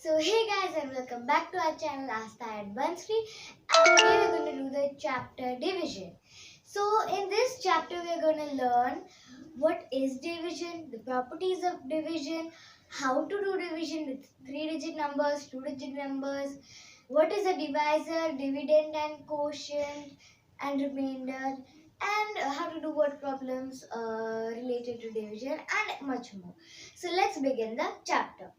So hey guys, and welcome back to our channel Aastha and Bansari, and today we're going to do the chapter division. So in this chapter we're going to learn what is division, the properties of division, how to do division with 3-digit numbers, 2-digit numbers, what is a divisor, dividend and quotient and remainder, and how to do word problems related to division and much more. So let's begin the chapter.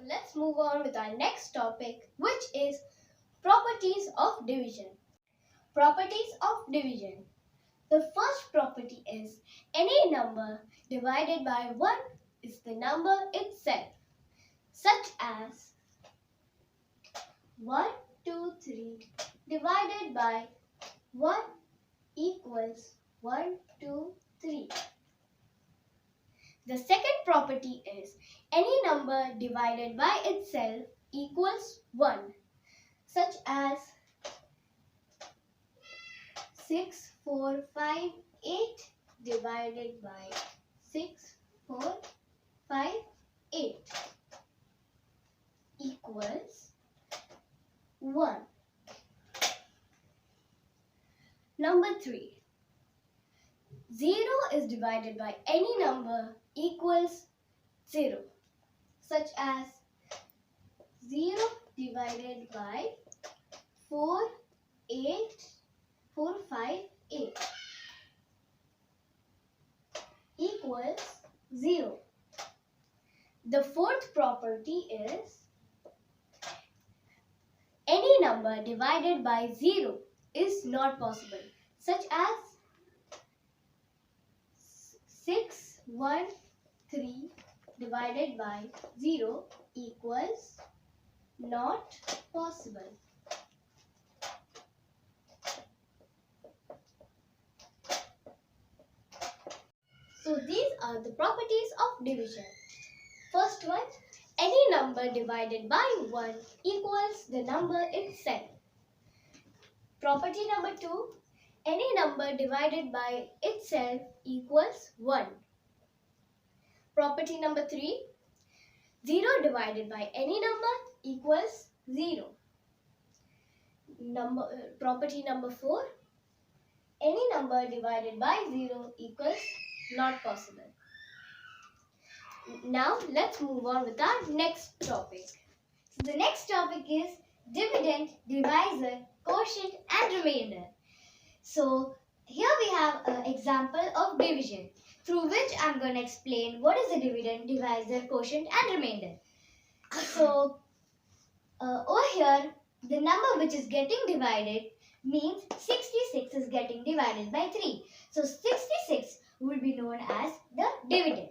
Let's move on with our next topic, which is properties of division. Properties of division. The first property is any number divided by 1 is the number itself, such as 1, 2, 3 divided by 1 equals 1, 2, 3. The second property is any number divided by itself equals 1, such as 6, 4, 5, 8 divided by 6, 4, 5, 8 equals 1. Number 3. 0 is divided by any number equals 0, such as 0 divided by 4, 5, 8 equals 0. The fourth property is any number divided by 0 is not possible, such as 6, 1, 3 divided by 0 equals not possible. So these are the properties of division. First one, any number divided by 1 equals the number itself. Property number 2, any number divided by itself equals 1. Property number 3, 0 divided by any number equals 0. Property number 4, any number divided by 0 equals not possible. Now let's move on with our next topic. So the next topic is dividend, divisor, quotient and remainder. So here we have an example of division, through which I am going to explain what is a dividend, divisor, quotient and remainder. So over here, the number which is getting divided means 66 is getting divided by 3. So 66 will be known as the dividend.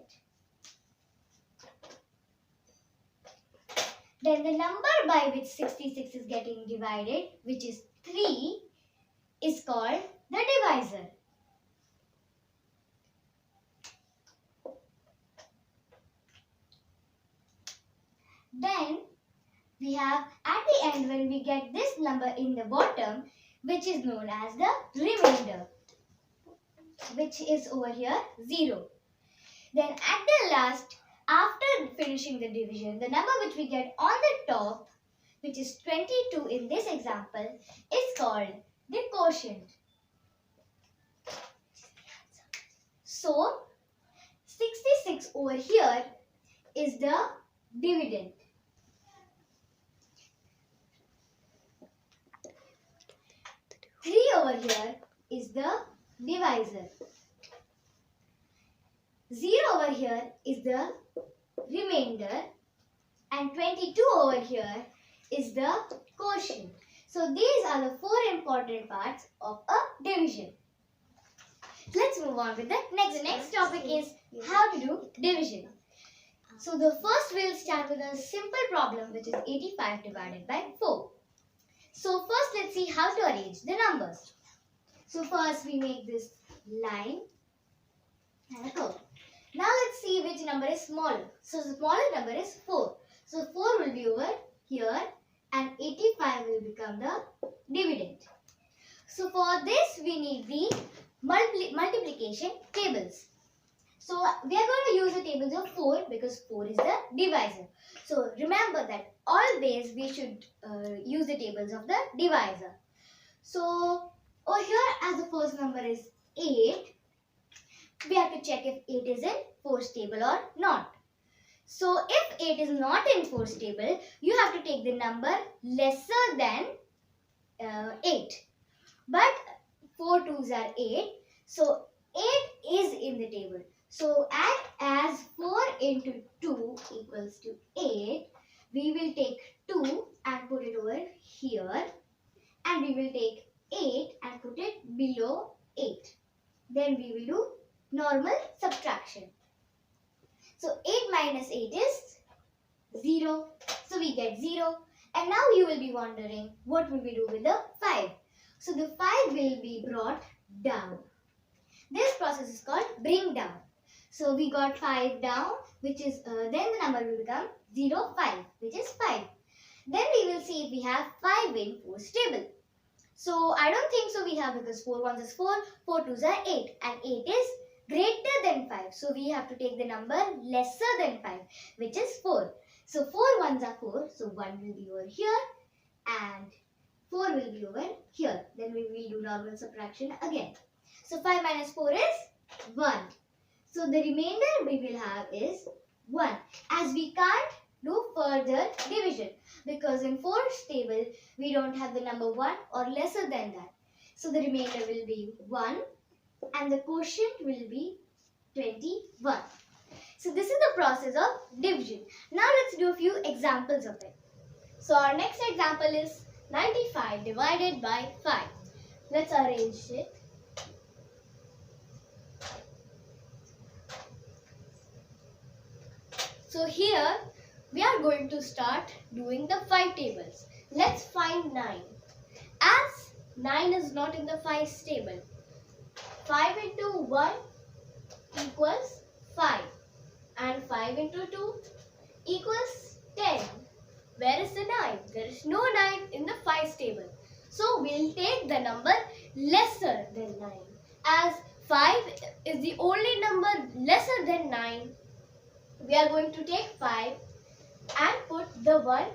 Then the number by which 66 is getting divided, which is 3, is called the divisor. Then we have at the end when we get this number in the bottom, which is known as the remainder, which is over here 0. Then at the last, after finishing the division, the number which we get on the top, which is 22 in this example, is called the quotient. So 66 over here is the dividend. Over here is the divisor. 0 over here is the remainder, and 22 over here is the quotient. So these are the 4 important parts of a division. Let's move on with the next. The next topic is how to do division. So the first we'll start with a simple problem, which is 85 divided by 4. So first let's see how to arrange the numbers. So first we make this line and a curve. Now let's see which number is smaller. So the smaller number is 4. So 4 will be over here and 85 will become the dividend. So for this we need the multiplication tables. So we are going to use the tables of 4 because 4 is the divisor. So remember that always we should use the tables of the divisor. So over here, as the first number is 8, we have to check if 8 is in 4's table or not. So if 8 is not in 4's table, you have to take the number lesser than 8. But 4 2s are 8. So 8 is in the table. So as 4 into 2 equals to 8, we will take 2 and put it over here. And we will take 8 and put it below 8. Then we will do normal subtraction. So 8 minus 8 is 0. So we get 0. And now you will be wondering, what will we do with the 5? So the 5 will be brought down. This process is called bring down. So we got 5 down, which is, then the number will become 0, 5, which is 5. Then we will see if we have 5 in 4's table. So I don't think so we have, because 4 1s is 4, 4 2s are 8, and 8 is greater than 5. So we have to take the number lesser than 5, which is 4. So 4 1s are 4, so 1 will be over here and 4 will be over here. Then we will do normal subtraction again. So 5 minus 4 is 1. So the remainder we will have is 1. As we can't do further division, because in 4's table we don't have the number 1 or lesser than that. So the remainder will be 1 and the quotient will be 21. So this is the process of division. Now let's do a few examples of it. So our next example is 95 divided by 5. Let's arrange it. So here we are going to start doing the 5 tables. Let's find 9. As 9 is not in the 5's table, 5 into 1 equals 5 and 5 into 2 equals 10. Where is the 9? There is no 9 in the 5's table. So we'll take the number lesser than 9. As 5 is the only number lesser than 9, we are going to take 5 and put the 1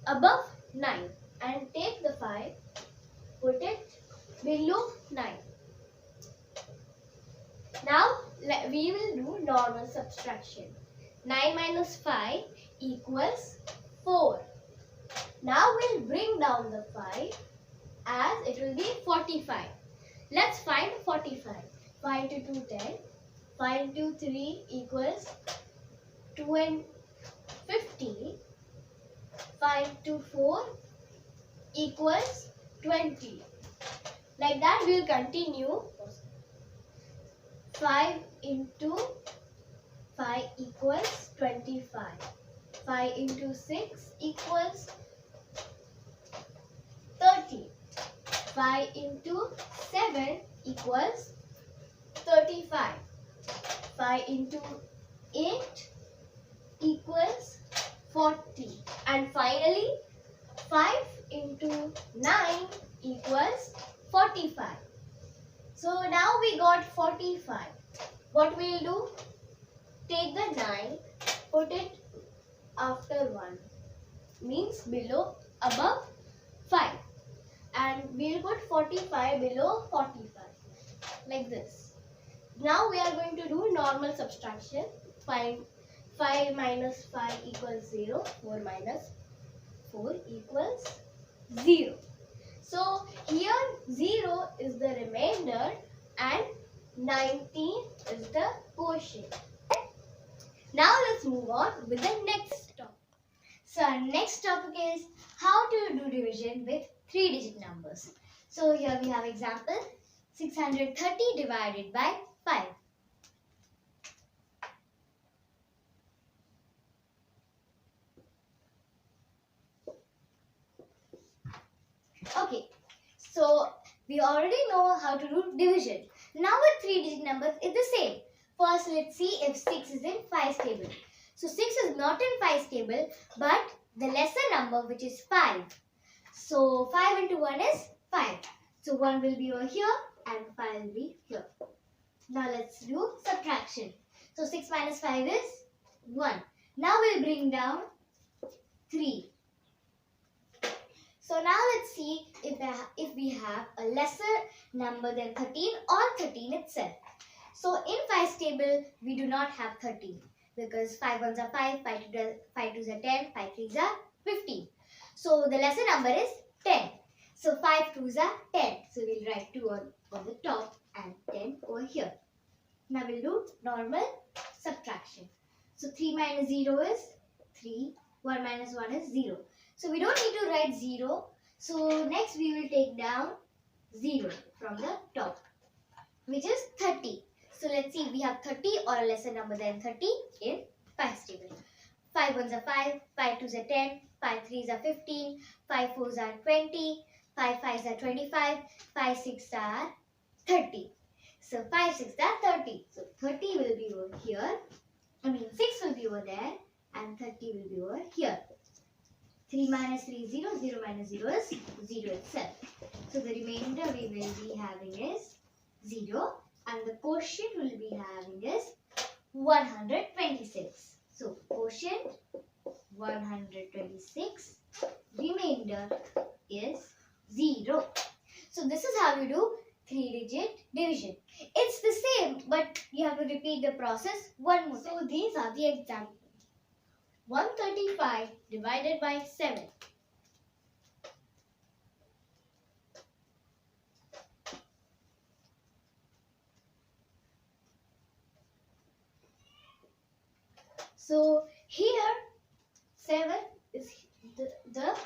above 9 and take the 5, put it below 9. Now we will do normal subtraction. 9 minus 5 equals 4. Now we'll bring down the 5 as it will be 45. Let's find 45. 5 into 2, 10. 5 into 3 equals 2 and 50. 5 into 4 equals 20. Like that we will continue. 5 into 5 equals 25. 5 into 6 equals 30. 5 into 7 equals 35. 5 into 8 equals 40. And finally, 5 into 9 equals 45. So now we got 45. What we'll do? Take the 9, put it after 1. Means below, above 5. And we'll put 45 below 45. Like this. Now we are going to do normal subtraction. 5 minus 5 equals 0. 4 minus 4 equals 0. So here 0 is the remainder and 19 is the quotient. Now let's move on with the next topic. So our next topic is how to do division with 3-digit numbers. So here we have example 630 divided by 5. Okay, so we already know how to do division. Now with 3-digit numbers, it's the same. First, let's see if 6 is in 5's table. So 6 is not in 5's table, but the lesser number, which is 5. So 5 into 1 is 5. So 1 will be over here and 5 will be here. Now let's do subtraction. So 6 minus 5 is 1. Now we'll bring down 3. So now let's see if we have a lesser number than 13 or 13 itself. So in 5's table, we do not have 13 because 5 ones are 5, 5 twos are 10, 5 threes are 15. So the lesser number is 10. So 5 twos are 10. So we'll write 2 on the top and 10 over here. Now we'll do normal subtraction. So 3 minus 0 is 3. 1 minus 1 is 0. So we don't need to write 0. So next we will take down 0 from the top, which is 30. So let's see, we have 30 or a lesser number than 30 in 5's table. 5 ones are 5, 5 twos are 10, 5 threes are 15, 5 fours are 20, 5 fives are 25, 5 six are 30. So 5 6 are 30. So 30 will be over here. 6 will be over there and 30 will be over here. 3 minus 3 is 0. 0 minus 0 is 0 itself. So the remainder we will be having is 0. And the quotient we'll be having is 126. So quotient 126. Remainder is 0. So this is how you do 3-digit division. It's the same, but you have to repeat the process one more time. So these are the examples. 135 divided by 7. So here 7 is the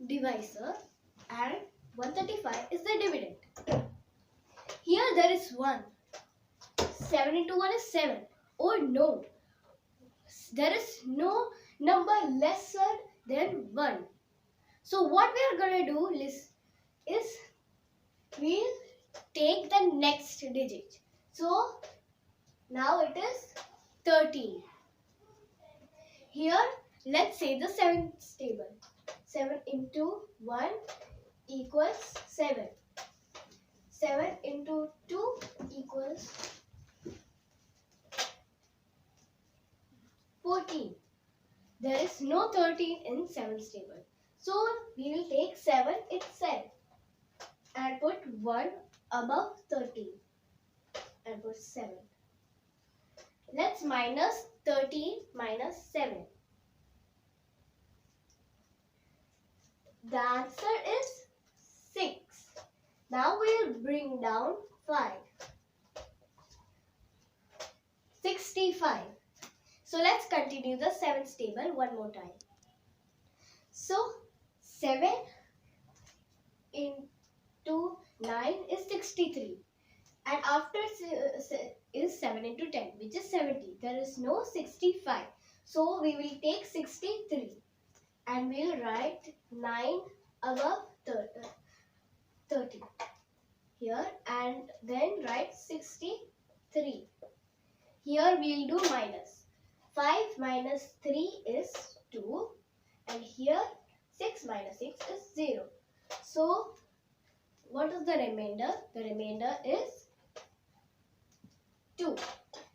divisor and 135 is the dividend. Here there is 1. 7 into 1 is 7. Oh no. There is no number lesser than 1. So what we are going to do is we'll take the next digit. So now it is 13. Here let's say the 7th table. 7 into 1 equals 7. 7 into 2 equals 14. There is no 13 in 7's table. So we will take 7 itself and put 1 above 13 and put 7. Let's minus 13 minus 7. The answer is 6. Now we will bring down 5. 65. So let's continue the 7th table one more time. So 7 into 9 is 63. And after is 7 into 10, which is 70. There is no 65. So we will take 63 and we will write 9 above 30 here and then write 63. Here we will do minus. 5 minus 3 is 2 and here 6 minus 6 is 0. So what is the remainder? The remainder is 2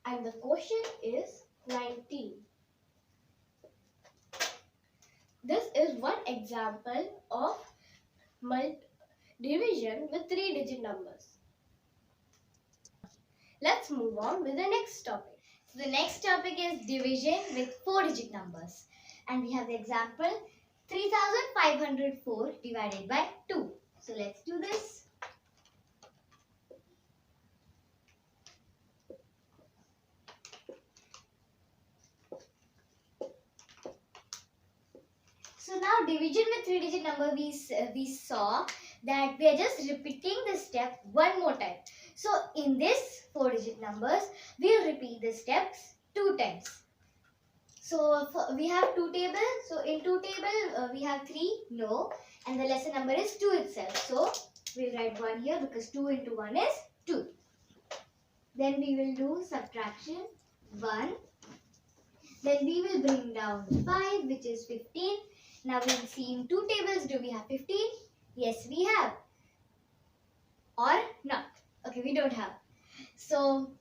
and the quotient is 19. This is one example of division with 3-digit numbers. Let's move on with the next topic. So the next topic is division with 4-digit numbers. And we have the example 3504 divided by 2. So let's do this. So now division with 3-digit number, we saw that we are just repeating the step one more time. So in this 4-digit numbers, we will repeat the steps 2 times. So we have 2 tables. So in 2 table, we have 3, no. And the lesser number is 2 itself. So we'll write 1 here because 2 into 1 is 2. Then we will do subtraction 1. Then we will bring down 5, which is 15. Now we will see in 2 tables, do we have 15? Yes, we have. Or not. Okay, we don't have. So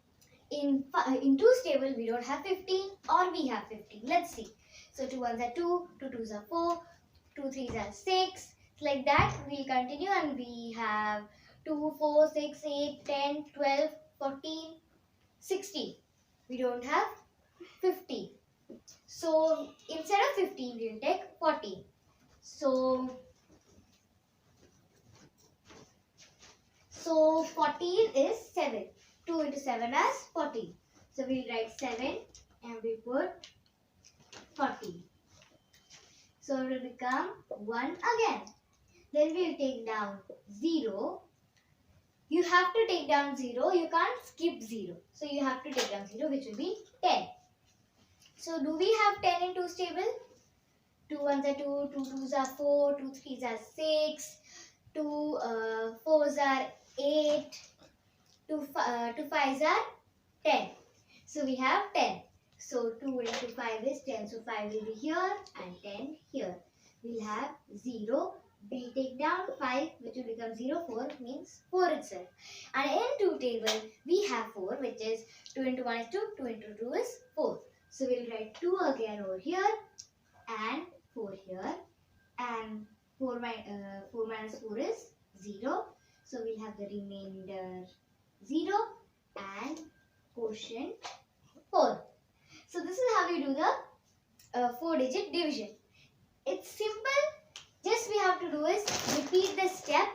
in 2's table, we don't have 15 or we have 15. Let's see. So 2 ones are 2, 2 twos are 4, 2 threes are 6. Like that we'll continue, and we have 2, 4, 6, 8, 10, 12, 14, 16. We don't have 50. So instead of 15 we'll take 14. So 14 is 7. 2 into 7 is 14. So we'll write 7 and we put 14. So it will become 1 again. Then we'll take down 0. You have to take down 0. You can't skip 0. So you have to take down 0, which will be 10. So do we have 10 in 2's table? 2 ones are 2, 2 twos are 4, 2 threes are 6, 2 fours are 8, 2 fives are 10. So we have 10. So 2 into 5 is 10. So 5 will be here and 10 here. We'll have 0. We'll take down 5, which will become 0. 4 means 4 itself. And in 2 table, we have 4, which is 2 into 1 is 2, 2 into 2 is 4. So we'll write 2 again over here and 4 here. And 4 minus 4 is 0. So we'll have the remainder 0 and quotient 4. So this is how we do the 4-digit division. It's simple. Just we have to do is repeat the step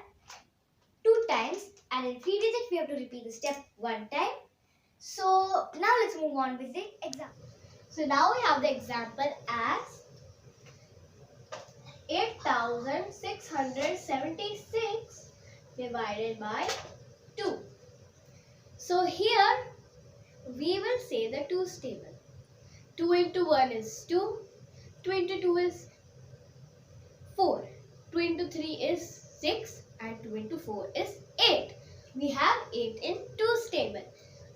2 times, and in 3 digits we have to repeat the step 1 time. So now let's move on with the example. So now we have the example as 8,676 divided by 2. So here we will say the 2's table. 2 into 1 is 2, 2 into 2 is 4, 2 into 3 is 6, and 2 into 4 is 8. We have 8 in 2's table.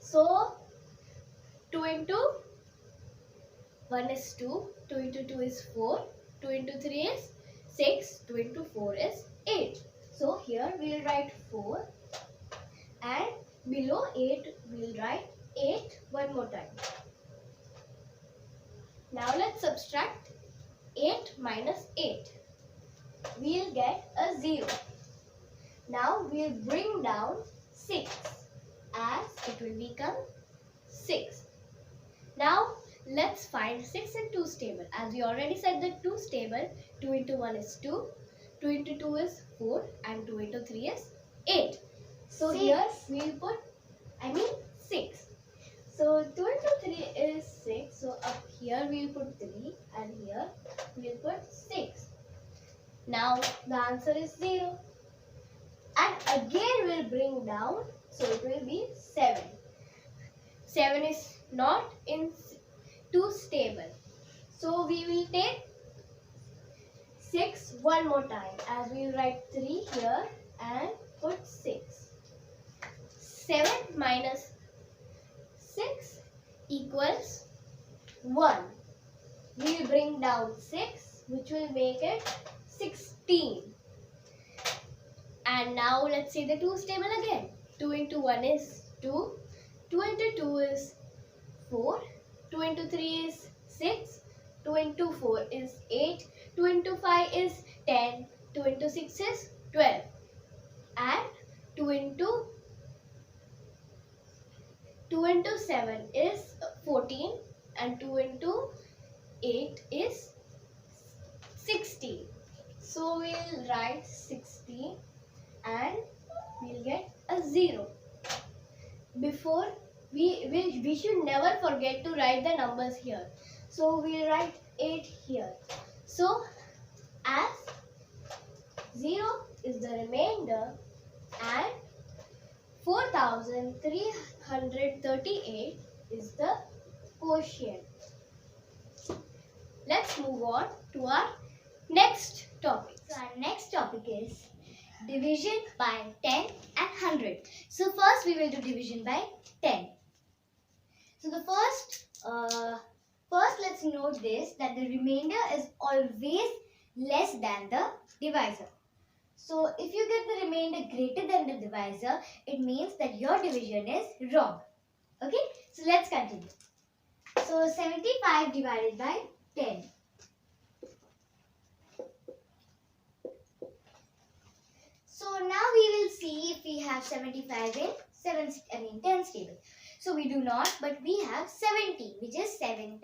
So 2 into 1 is 2, 2 into 2 is 4, 2 into 3 is 6, 2 into 4 is 8. So here we will write 4, and below 8 we will write 8 one more time. Now let's subtract 8 minus 8. We will get a 0. Now we will bring down 6 as it will become 6. Now let's find 6 in 2's table. As we already said that 2's table, 2 into 1 is 2, 2 into 2 is 4, and 2 into 3 is 8. So here we will put 6. So 2 into 3 is 6. So up here we will put 3, and here we will put 6. Now the answer is 0. And again we will bring down, so it will be 7. 7 is not in 2's table. So we will take 6 one more time, as we will write 3 here and put 6. 7 minus 6 equals 1. We will bring down 6, which will make it 16. And now let's say the 2's table again. 2 into 1 is 2, 2 into 2 is 4, 2 into 3 is 6, 2 into 4 is 8, 2 into 5 is 10, 2 into 6 is 12, and 2 into 7 is 14, and 2 into 8 is 16. So we'll write 16 and we'll get a 0. Before we should never forget to write the numbers here. So we'll write 8 here. So as 0 is the remainder and 4,338 is the quotient. Let's move on to our next topic. So our next topic is division by 10 and 100. So first we will do division by 10. So the first let's note this, that the remainder is always less than the divisor. So if you get the remainder greater than the divisor, it means that your division is wrong. Okay, so let's continue. So 75 divided by 10. see if we have 75 in 10's table. So we do not, but we have 70, which is 10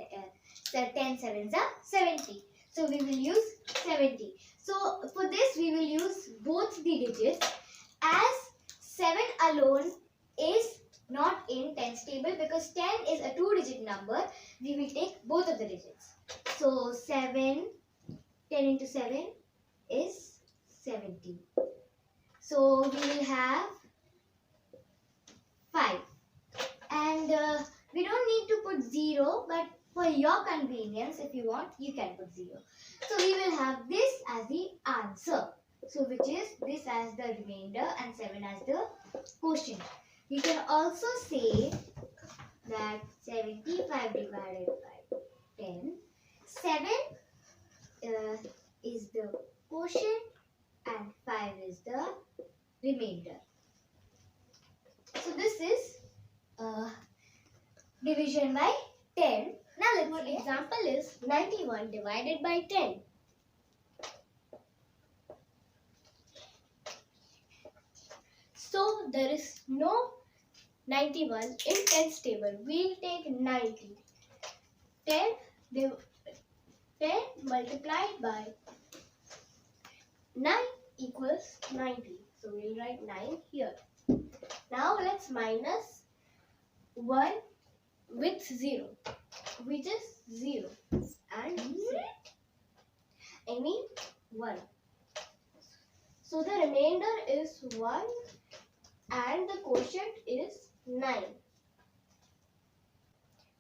sevens are 70. So we will use 70. So for this we will use both the digits, as 7 alone is not in 10's table because 10 is a 2-digit number. We will take both of the digits. So 10 into 7 is 70. So we will have 5. And we don't need to put 0, but for your convenience, if you want, you can put 0. So we will have this as the answer. So which is this as the remainder and 7 as the quotient. We can also say that 75 divided by 10. 7 is the quotient and 5 is the remainder. So this is division by 10. Now let's see. Example is 91 divided by 10. So there is no 91 in 10's table. We'll take 90. 10 multiplied by 9 equals 90. So we'll write 9 here. Now let's minus 1 with 0, which is 0, and 0. I mean 1. So the remainder is 1 and the quotient is 9.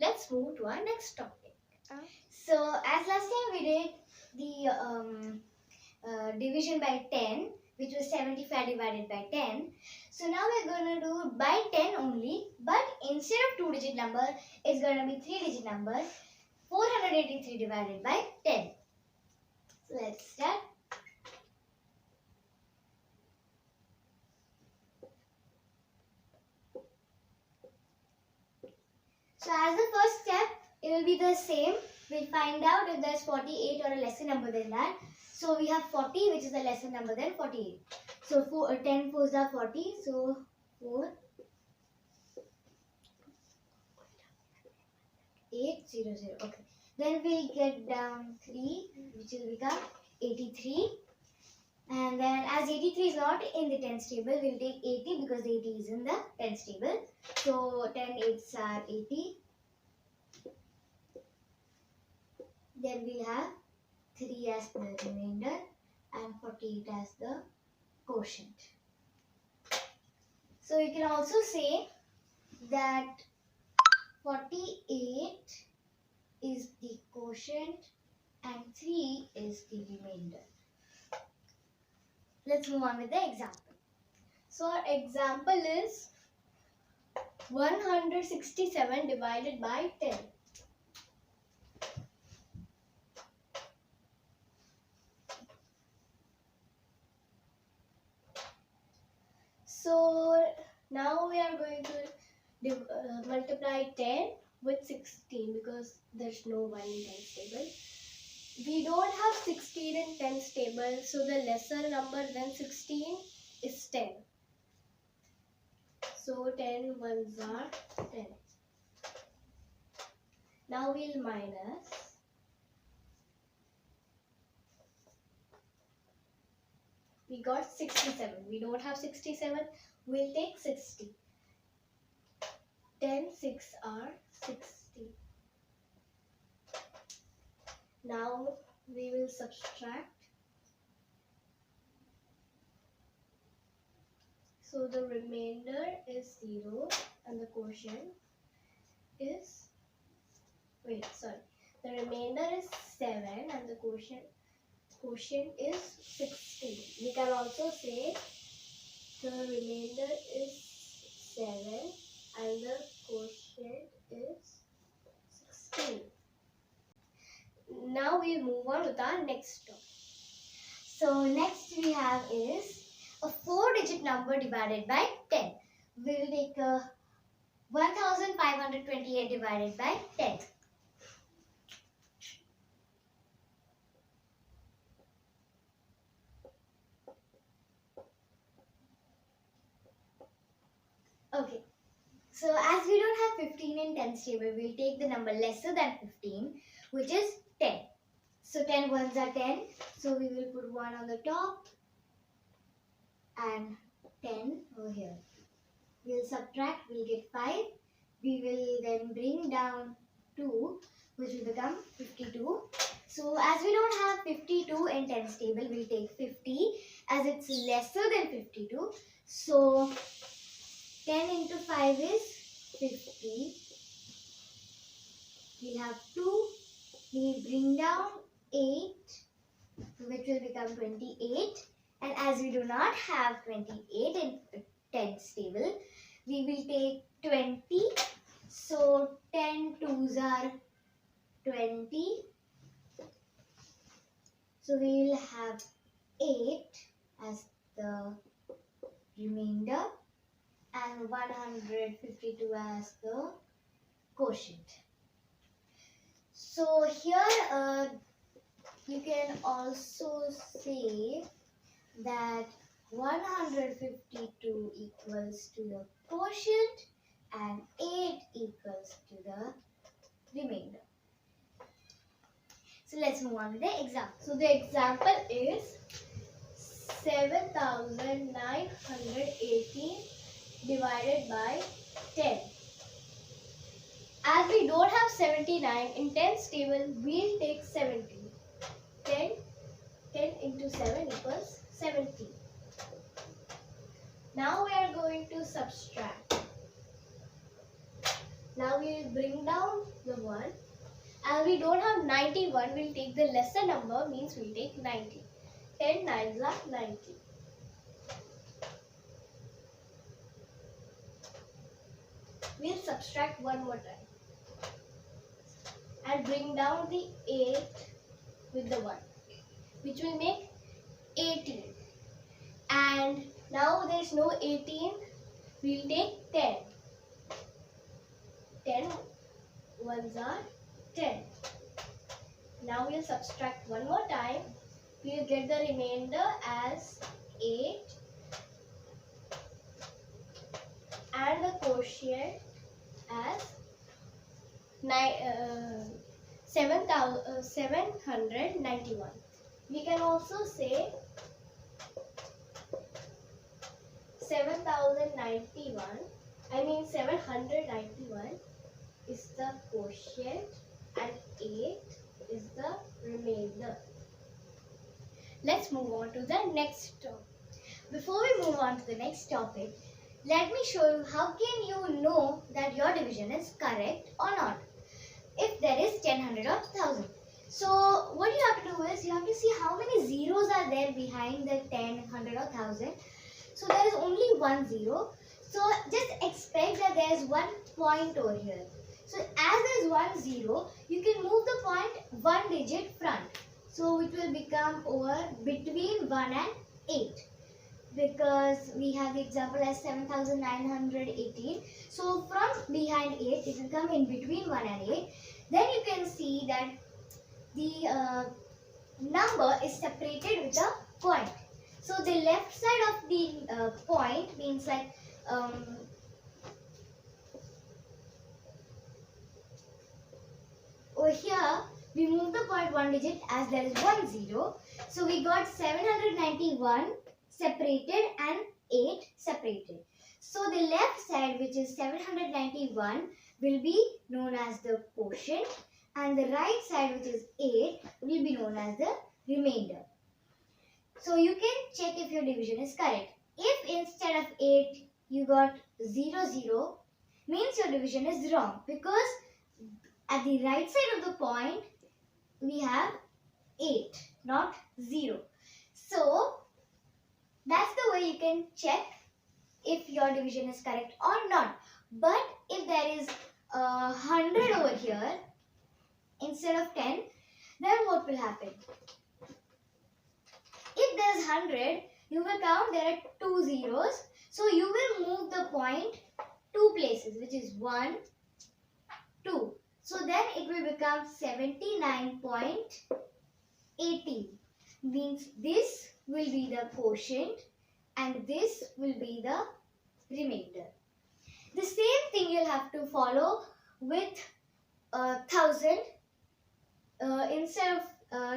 Let's move to our next topic. So as last time we did the division by 10, which was 75 divided by 10. So now we're going to do by 10 only, but instead of 2-digit number, it's going to be 3-digit number. 483 divided by 10. So let's start. So as the first step, it will be the same. We'll find out if there's 48 or a lesser number than that. So we have 40, which is a lesser number than 48. So 10 fours are 40. So 4, 8, 0, 0. Okay. Then we'll get down 3, which will become 83. And then as 83 is not in the 10's table, we'll take 80 because 80 is in the 10's table. So 10 8s are 80. Then we'll have 3 as the remainder and 48 as the quotient. So you can also say that 48 is the quotient and 3 is the remainder. Let's move on with the example. So our example is 167 divided by 10. So now we are going to multiply 10 with 16 because there's no 1 in 10's table. We don't have 16 in 10's table, so the lesser number than 16 is 10. So 10 ones are 10. Now we'll minus. We got 67. We don't have 67. We'll take 60. 10 6 are 60. Now we will subtract. So the remainder is 0 and the quotient is, the remainder is 7 and the quotient is 16. We can also say the remainder is 7 and the quotient is 16. Now we'll move on with our next topic. So next we have is a 4-digit number divided by 10. We'll take 1528 divided by 10. So as we don't have 15 in tens table, we'll take the number lesser than 15, which is 10. So 10 ones are 10. So we will put 1 on the top and 10 over here. We'll subtract, we'll get 5. We will then bring down 2, which will become 52. So as we don't have 52 in tens table, we'll take 50 as it's lesser than 52. So 10 into 5 is 50. We'll have 2. We bring down 8, which will become 28. And as we do not have 28 in tens table, we will take 20. So 10 twos are 20. So we will have 8 as the remainder and 152 as the quotient. So here you can also say that 152 equals to the quotient and 8 equals to the remainder. So let's move on to the example. So the example is 7,918 divided by 10. As we don't have 79 in tens table, we'll take 70. 10 into 7 equals 70. Now we are going to subtract. Now we will bring down the 1. As we don't have 91, we'll take the lesser number, means we'll take 90. 10 nines are 90. We'll subtract one more time and bring down the 8 with the 1, which will make 18. And now there's no 18, we'll take 10. 10 ones are 10. Now we'll subtract one more time. We'll get the remainder as 8 and the quotient as 791. We can also say 791 is the quotient and 8 is the remainder. Let's move on to the next topic. Before we move on to the next topic, let me show you how can you know that your division is correct or not. If there is 10, 100 or 1000. So what you have to do is you have to see how many zeros are there behind the 10, 100 or 1000. So there is only one zero. So just expect that there is one point over here. So as there is one zero, you can move the point one digit front. So it will become over between 1 and 8. Because we have the example as 7,918. So from behind 8, it will come in between 1 and 8. Then you can see that the number is separated with a point. So the left side of the point means like over here we move the point one digit as there is 1 0. So we got 791 separated and 8 separated. So the left side, which is 791, will be known as the quotient, and the right side, which is 8, will be known as the remainder. So you can check if your division is correct. If instead of 8 you got 0 0, means your division is wrong, because at the right side of the point we have 8, not 0. So that's the way you can check if your division is correct or not. But if there is 100 over here instead of 10, then what will happen? If there is 100, you will count there are 2 zeros. So you will move the point 2 places, which is 1, 2. So then it will become 79.80. Means this will be the quotient and this will be the remainder. The same thing you'll have to follow with 1000. Instead of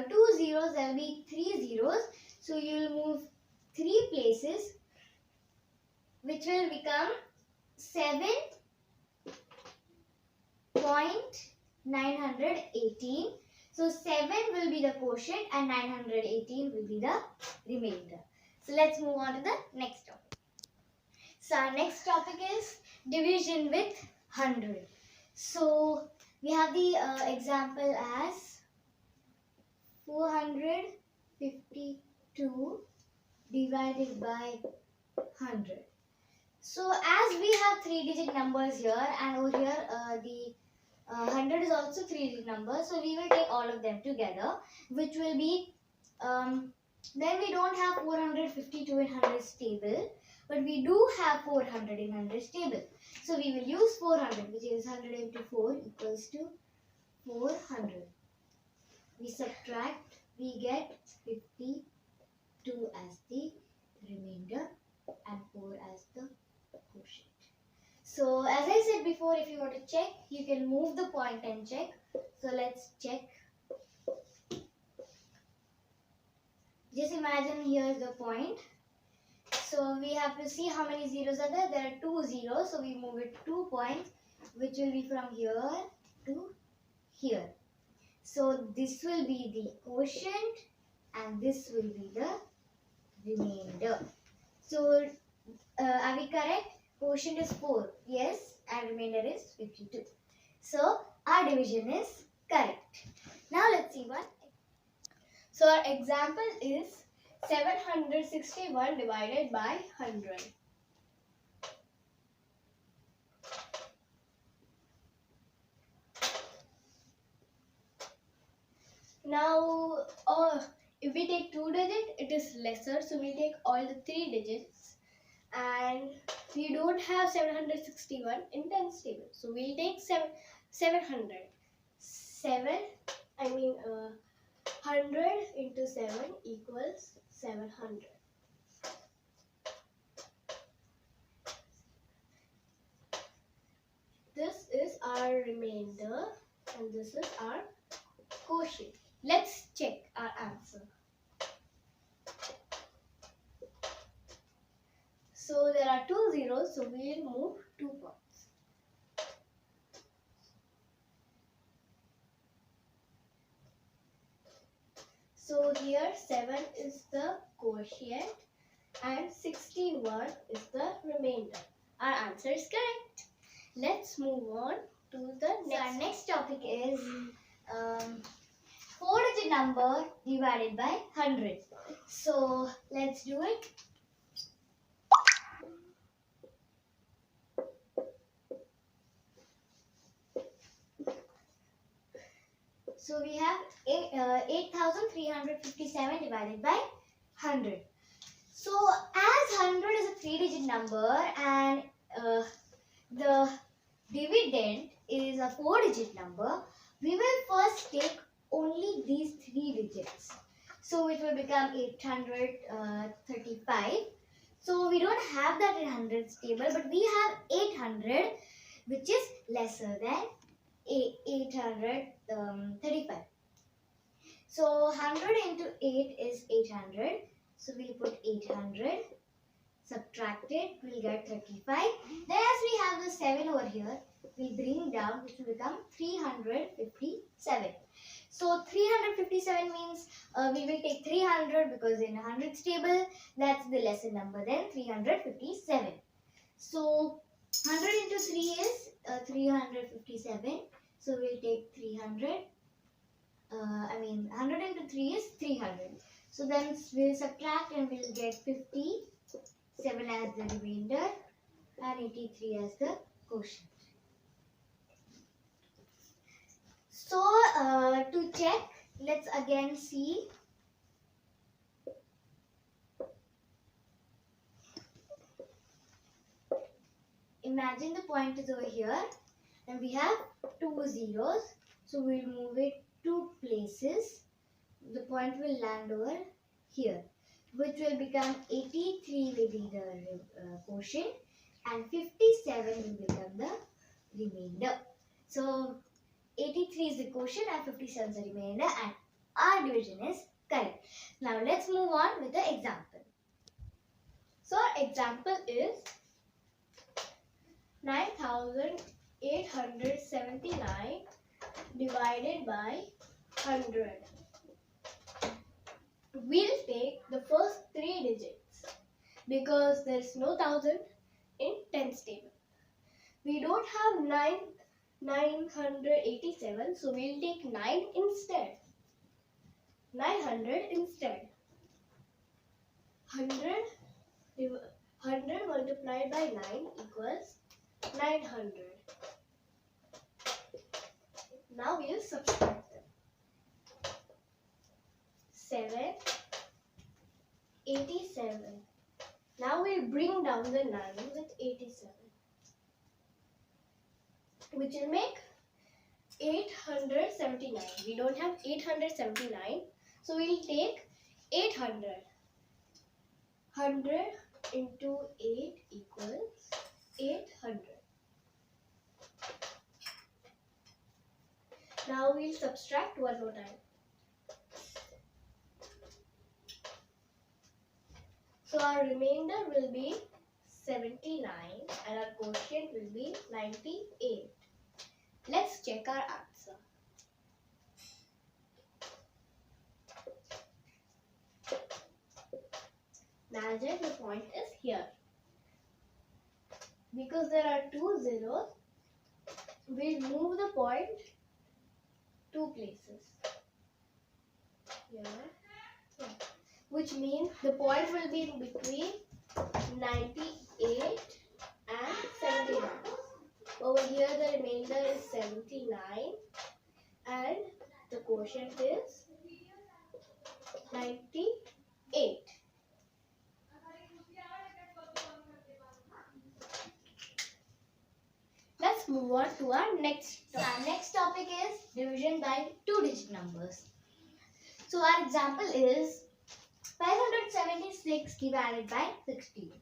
2 zeros, there will be 3 zeros. So you'll move 3 places, which will become 7.918. So 7 will be the quotient and 918 will be the remainder. So let's move on to the next topic. So our next topic is division with 100. So we have the example as 452 divided by 100. So as we have 3-digit numbers here, and over here the 100 is also 3-digit number, so we will take all of them together, which will be then we don't have 452 in 100 table, but we do have 400 in 100 table. So we will use 400, which is 100 into 4 equals to 400. We subtract, we get 52 as the remainder and 4 as the quotient. So as I said before, if you want to check, you can move the point and check. So let's check. Just imagine here is the point. So we have to see how many zeros are there. There are 2 zeros. So we move it 2 points, which will be from here to here. So this will be the quotient and this will be the remainder. So are we correct? Quotient is 4. Yes. And remainder is 52. So our division is correct. Now let's see one. So our example is 761 divided by 100. Now, if we take 2 digits, it is lesser. So we take all the 3 digits. And we don't have 761 in tens table. So we'll take 700. 100 into 7 equals 700. This is our remainder and this is our quotient. Let's check our answer. So there are 2 zeros, so we will move 2 points. So here 7 is the quotient and 61 is the remainder. Our answer is correct. Let's move on to the next. So our next topic is 4-digit number divided by 100. So let's do it. So we have 8,357 divided by 100. So as 100 is a 3-digit number and the dividend is a 4-digit number, we will first take only these 3 digits. So it will become 835. So we don't have that in hundreds table, but we have 800, which is lesser than 835. So 100 into 8 is 800. So we'll put 800. Subtract it, we'll get 35. Then as we have the 7 over here, we'll bring down, which will become 357. So 357 means we will take 300 because in hundreds table, that's the lesser number than 357. So 100 into 3 is 357. So we'll take 300. 100 into 3 is 300. So then we'll subtract and we'll get 57 as the remainder and 83 as the quotient. So to check, let's again see. Imagine the point is over here and we have 2 zeros. So we'll move it 2 places. The point will land over here, which will become 83 will be the quotient and 57 will become the remainder. So 83 is the quotient and 57 is the remainder, and our division is correct. Now let's move on with the example. So our example is 9879 divided by 100. We'll take the first 3 digits because there is no thousand in tens table. We don't have 987, so we'll take 9 instead. 900 instead. 100 multiplied by 9 equals 900. Now we'll subtract them. 7, 87. Now we'll bring down the 9 with 87, which will make 879. We don't have 879, so we'll take 800. 100 into 8 equals 800. Now we'll subtract one more time. So our remainder will be 79 and our quotient will be 98. Let's check our answer. Imagine the point is here. Because there are 2 zeros, we'll move the point 2 places. Here. Which means the point will be between 98 and 79. Over here the remainder is 79 and the quotient is 98. Let's move on to our next topic. Our next topic is division by 2-digit numbers. So our example is 576 divided by 16.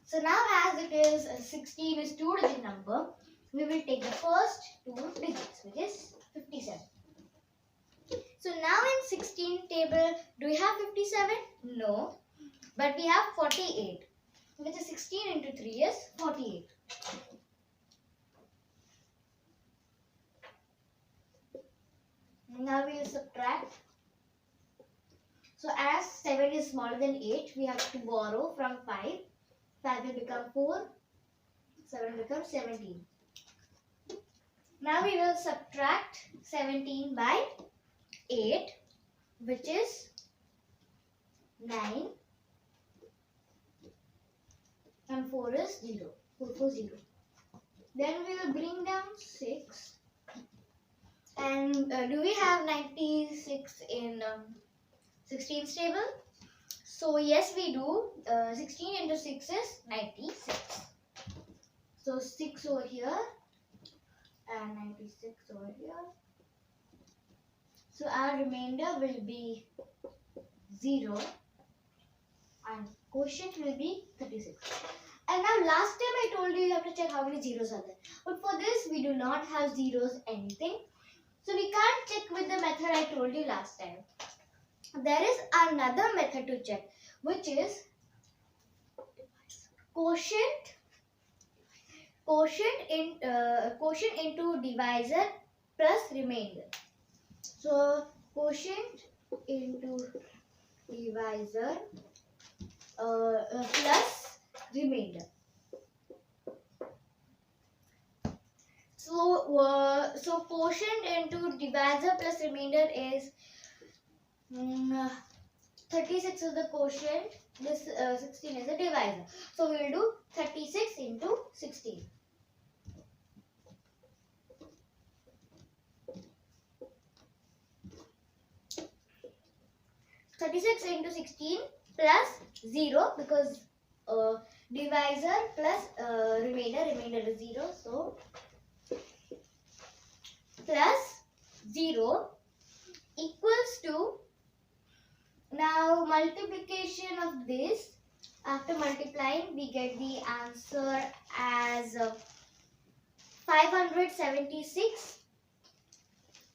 So now as it is 16 is 2-digit number, we will take the first 2 digits, which is 57. So now in 16 table, do we have 57? No, but we have 48, which is 16 into 3 is 48. Now we will subtract. So as 7 is smaller than 8, we have to borrow from 5. 5 will become 4. 7 becomes 17. Now we will subtract 17 by 8, which is 9. And 4 is 0. 4 4 0. Then we will bring down 6. And do we have 96 in 16's table? So yes, we do. 16 into 6 is 96. So 6 over here and 96 over here. So our remainder will be 0 and quotient will be 36. And now last time I told you have to check how many zeros are there. But for this we do not have zeros anything. So we can't check with the method I told you last time. There is another method to check, which is quotient into divisor plus remainder. So quotient into divisor plus remainder. So quotient into divisor plus remainder is 36 is the quotient, this 16 is the divisor. So we will do 36 into 16. Into 16 plus 0 because divisor plus remainder is 0. So plus 0 equals to, now multiplication of this, after multiplying we get the answer as 576.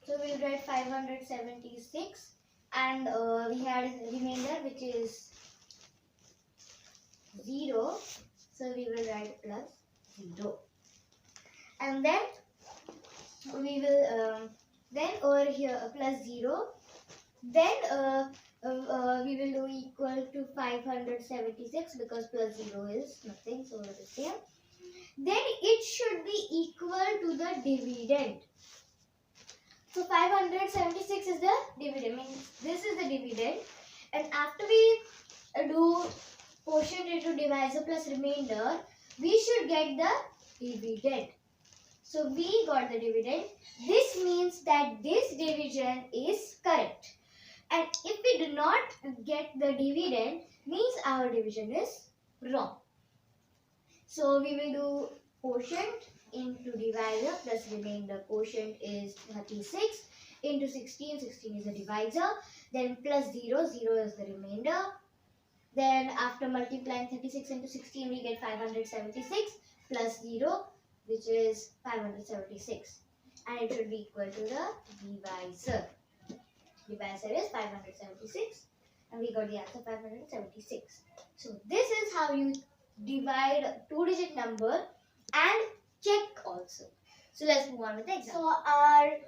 So we'll write 576 and we had a remainder which is 0. So we will write plus 0. And then we will, then over here plus 0. Then we will do equal to 576 because plus 0 is nothing. So it is here. Then it should be equal to the dividend. So 576 is the dividend, means this is the dividend, and after we do quotient into divisor plus remainder, we should get the dividend. So we got the dividend. This means that this division is correct. And if we do not get the dividend, means our division is wrong. So we will do quotient into divisor plus remainder. Quotient is 36 into 16. 16 is the divisor. Then plus 0. 0 is the remainder. Then after multiplying 36 into 16, we get 576 plus 0, which is 576. And it should be equal to the divisor. Divisor is 576. And we got the answer 576. So this is how you divide a 2-digit number and check also. So let's move on with the example. So our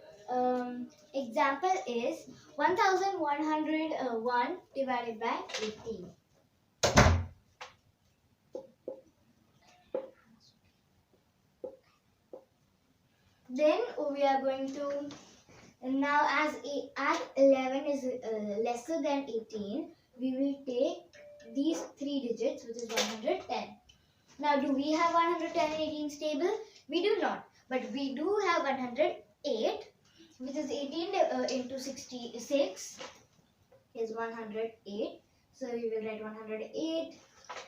example is 1101 divided by 18. Then we are going to, now as 11 is lesser than 18, we will take these 3 digits, which is 110. Now, do we have 110 and 18 stable? We do not. But we do have 108, which is 18 into 66 is 108. So, we will write 108.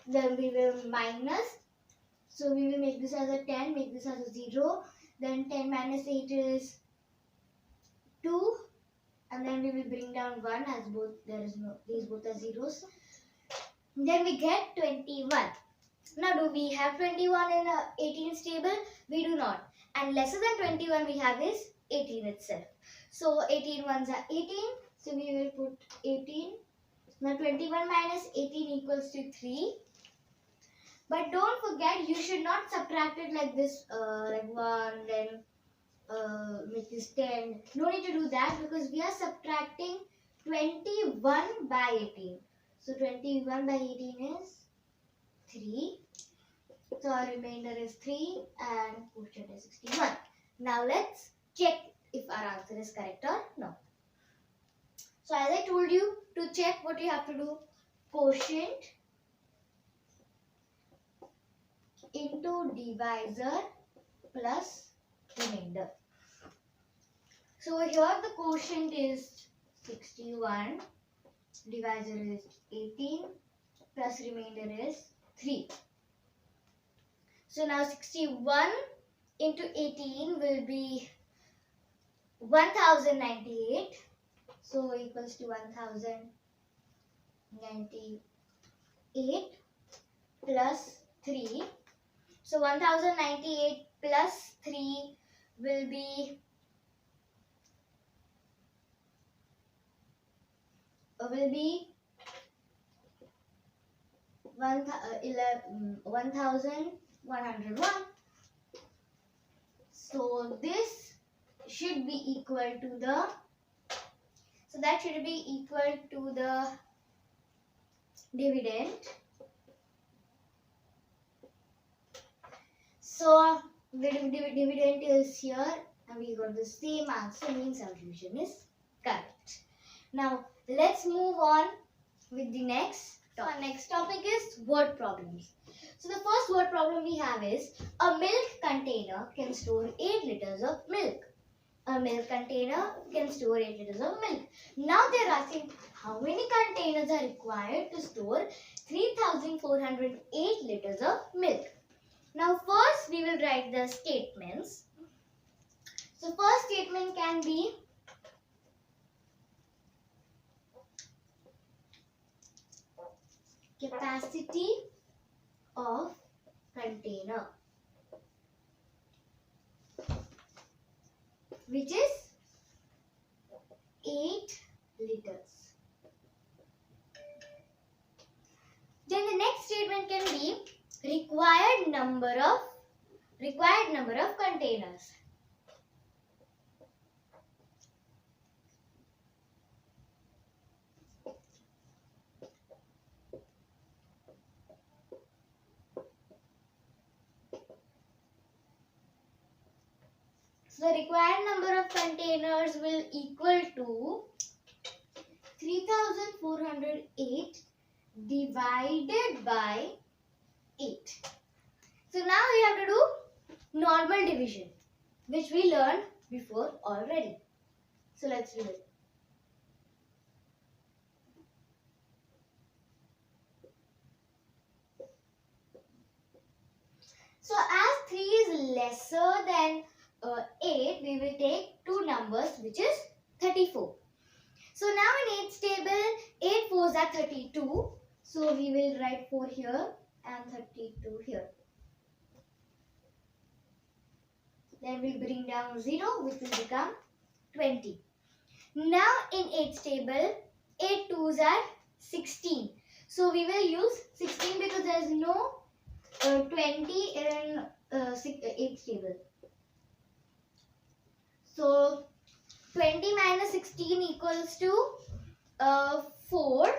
Then we will minus. So, we will make this as a 10, make this as a 0. Then 10 minus 8 is 2. And then we will bring down 1 as both, these both are zeros. Then we get 21. Now, do we have 21 in 18 stable? We do not. And lesser than 21 we have is 18 itself. So, 18 ones are 18. So, we will put 18. Now, 21 minus 18 equals to 3. But don't forget, you should not subtract it like this, like 1, then make this 10. No need to do that because we are subtracting 21 by 18. So, 21 by 18 is 3. So, our remainder is 3 and quotient is 61. Now, let's check if our answer is correct or not. So, as I told you, to check what you have to do, quotient into divisor plus remainder. So, here the quotient is 61, divisor is 18, plus remainder is 3. So, now 61 into 18 will be 1098. So, equals to 1098 plus 3. So, 1098 plus 3 will be 1101. So, this should be equal to the, so that should be equal to the dividend. So, the dividend is here and we got the same answer, means our division is correct. Now, let's move on with the next topic. Our next topic is word problems. So, the first word problem we have is a milk container can store 8 liters of milk. A milk container can store 8 liters of milk. Now, they are asking how many containers are required to store 3,408 liters of milk. Now, first we will write the statements. So, first statement can be capacity of container, which is 8 liters. Then the next statement can be required number of containers. So the required number of containers will equal to 3408 divided by 8. So now we have to do normal division, which we learned before already. So let's do it. So as 3 is lesser than 8, we will take two numbers, which is 34. So now in 8's table, 8 4s are 32. So we will write 4 here and 32 here. Then we bring down 0, which will become 20. Now in 8's table, 8 2s are 16. So we will use 16 because there is no 20 in 8's table. So 20 minus 16 equals to 4.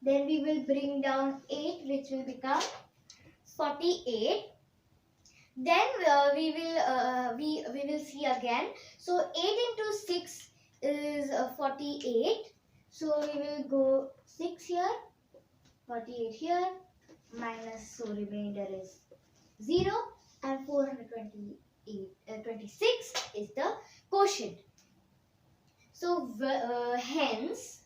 Then we will bring down 8, which will become 48. Then we will see again. So 8 into 6 is 48. So we will go 6 here, 48 here, minus, so remainder is 0, and 426 is the quotient. So hence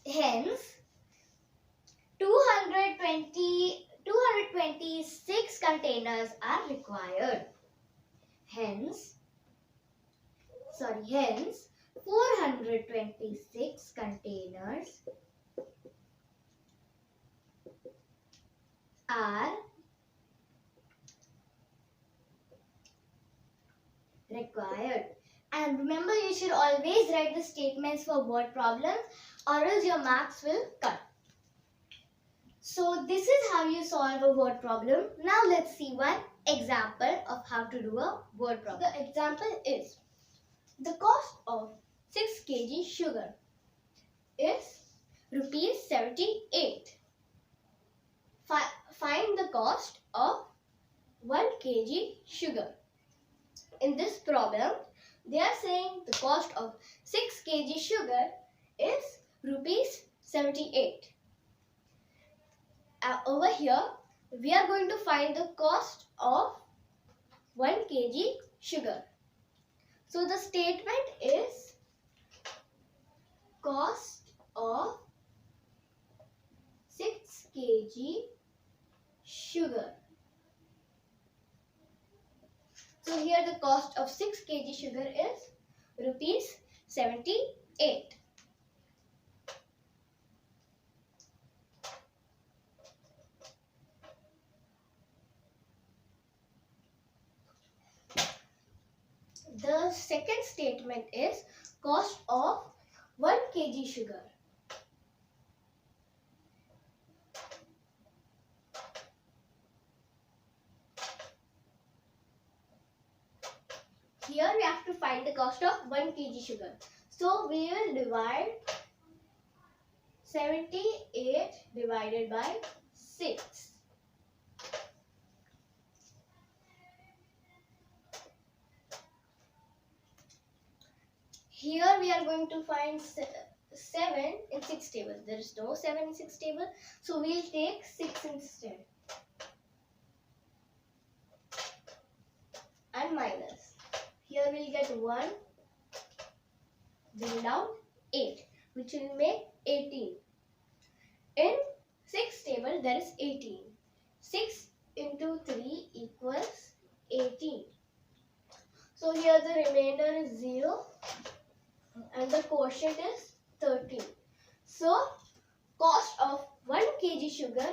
226 containers are required. Hence 426 containers are required. And remember, you should always write the statements for word problems, or else your marks will cut. So this is how you solve a word problem. Now let's see one example of how to do a word problem. The example is, the cost of 6 kg sugar is rupees 78. Find the cost of 1 kg sugar. In this problem, they are saying the cost of 6 kg sugar is rupees 78. Over here, we are going to find the cost of 1 kg sugar. So the statement is cost of 6 kg sugar. So here the cost of 6 kg sugar is rupees 78. The second statement is cost of 1 kg sugar. Here we have to find the cost of 1 kg sugar. So we will divide 78 divided by 6. Here we are going to find 7 in 6 table. There is no 7 in 6 table. So we will take 6 instead. And minus. Here we will get 1. Bring down 8. Which will make 18. In 6 table there is 18. 6 into 3 equals 18. So here the remainder sugar is 0 and the quotient is 13. So cost of 1 kg sugar